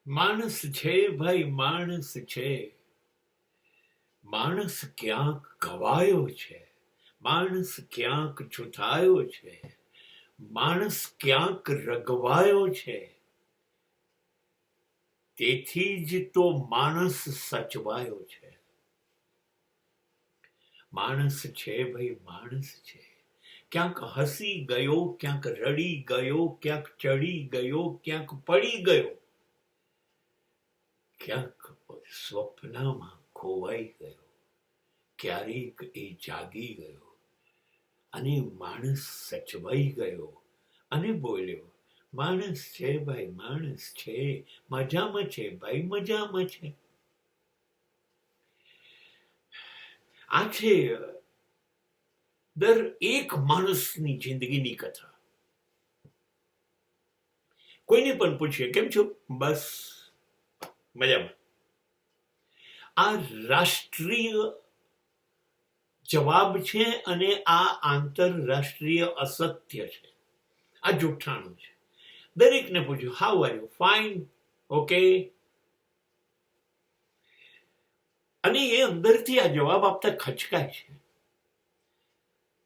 માણસ છે ભાઈ, માણસ છે. માણસ ક્યાંક ગવાયો છે, માણસ ક્યાંક ચૂથાયો છે, માણસ ક્યાંક રગવાયો છે. તેથી જ તો માણસ સચવાયો છે. માણસ છે ભાઈ, માણસ છે. ક્યાંક હસી ગયો, ક્યાંક રડી ગયો, ક્યાંક ચડી ગયો, ક્યાંક પડી ગયો, ક્યાંક સ્વપ્નમાં ખોવાઈ ગયો, ક્યારેક એ જાગી ગયો અને માણસ સચવાઈ ગયો અને બોલ્યો, માણસ છે ભાઈ, માણસ છે, મજામાં છે ભાઈ, મજામાં છે. આ છે દર એક માણસની જિંદગીની કથા. કોઈને પણ પૂછીએ, કેમ છો? બસ મજામાં. આ રાષ્ટ્રીય જવાબ છે અને આ આંતરરાષ્ટ્રીય અસત્ય છે. આ જુઠ્ઠાણું છે. દરેકને પૂછ્યું, how are you? Fine, okay. અને એ અંદરથી આ જવાબ આપતા ખચકાય છે.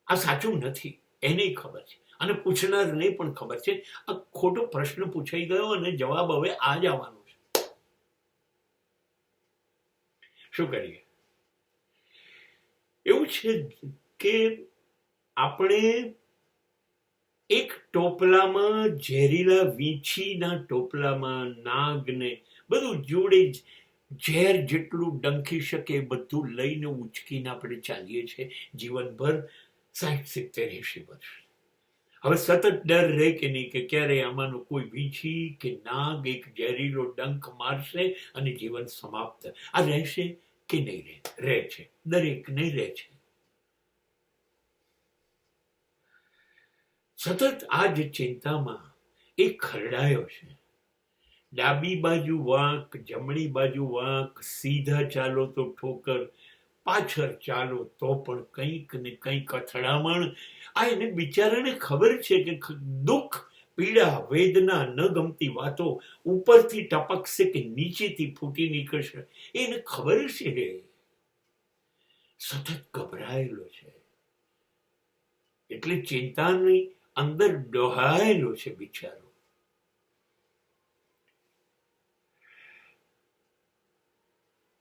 આ સાચું નથી, એને ખબર છે અને પૂછનારને પણ ખબર છે. આ ખોટો પ્રશ્ન પૂછાઈ ગયો અને જવાબ હવે આ જ આવવાનો છે. શું કરીએ? એવું છે કે આપણે એક ટોપલામાં ઝેરીલા વીંછીના ટોપલામાં નાગને બધું જોડે જ ઝેર જેટલું ડંખી શકે બધું લઈને ઉચકીને આપણે ચાલીએ છીએ જીવનભર 60-70-80 વર્ષ. હવે સતત ડર રહે કે નહીં કે ક્યારે આમાંનો કોઈ વીંછી કે નાગ એક ઝેરીલો ડંખ મારશે અને જીવન સમાપ્ત. આ રહેશે કે નહીં રહે? રહે છે, દરેકને રહે છે. સતત આ જ ચિંતામાં એ ખરડાયો છે. ડાબી બાજુ વાંક, જમણી બાજુ વાંક, સીધા ચાલો તો ઠોકર, પાછળ ચાલો તો પણ કંઈક ને કંઈક અથડામણ. આ એને બિચારાને ખબર છે કે દુઃખ, પીડા, વેદના, ન ગમતી વાતો ઉપરથી ટપકશે કે નીચેથી ફૂટી નીકળશે, એને ખબર છે. સતત ગભરાયેલો છે એટલે ચિંતાની અંદર ડોહાયેલો છે બિચારો.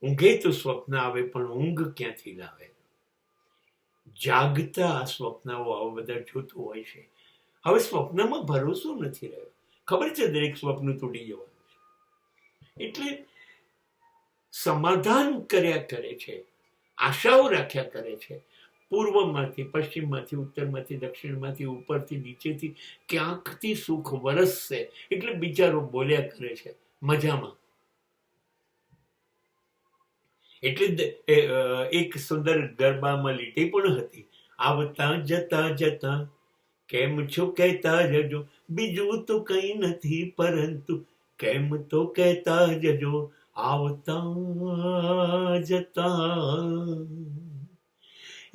ઊંઘે તો સ્વપ્ન આવે પણ ઊંઘ ક્યાંથી લાવે? જાગતા આ સ્વપ્નાઓ આવા બધા જોતું હોય છે. હવે સ્વપ્નમાં ભરોસો નથી રહ્યો. ખબર છે દરેક સ્વપ્ન તૂટી જવાનું છે. એટલે સમાધાન કર્યા કરે છે, આશાઓ રાખ્યા કરે છે. પૂર્વમાંથી, પશ્ચિમમાંથી, ઉત્તરમાંથી, દક્ષિણમાંથી, ઉપરથી, નીચેથી ક્યાંકથી સુખ વરસશે એટલે બિચારો બોલ્યા કરે છે મજામાં. એટલે એક સુંદર ગરબામાં લીટી પણ હતી, આવતા જતા જતા કેમ છો કહેતા જજો, બીજું તો કંઈ નથી પરંતુ કેમ તો કહેતા જજો, આવતા જતા.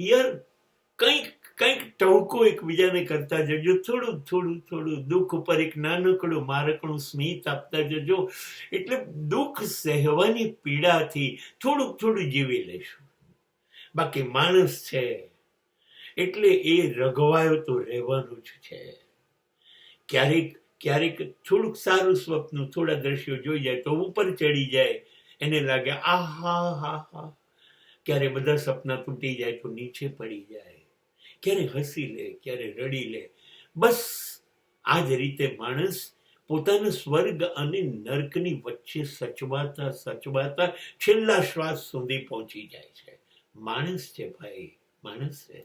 યાર કંઈક કંઈક ટહુકો એકબીજાને કરતા જજો, થોડું થોડું થોડું દુઃખ ઉપર એક નાનકડું મારકણું સ્મિત આપતા જજો. એટલે દુઃખ સહેવાની પીડાથી થોડુંક થોડું જીવી લેશું. બાકી માણસ છે એટલે એ રગવાયો તો રહેવાનું જ છે. ક્યારેક ક્યારેક થોડુંક સારું સ્વપ્ન, થોડા દ્રશ્યો જોઈ જાય તો ઉપર ચડી જાય, એને લાગે આહા હા હા. ક્યારે બધા સપના તૂટી જાય તો નીચે પડી જાય, ક્યારે હસી લે, ક્યારે રડી લે. બસ આ જ રીતે માણસ પોતાના સ્વર્ગ અને નર્કની વચ્ચે સચવાતા સચવાતા છેલ્લા શ્વાસ સુધી પહોંચી જાય છે. માણસ છે ભાઈ, માણસ છે.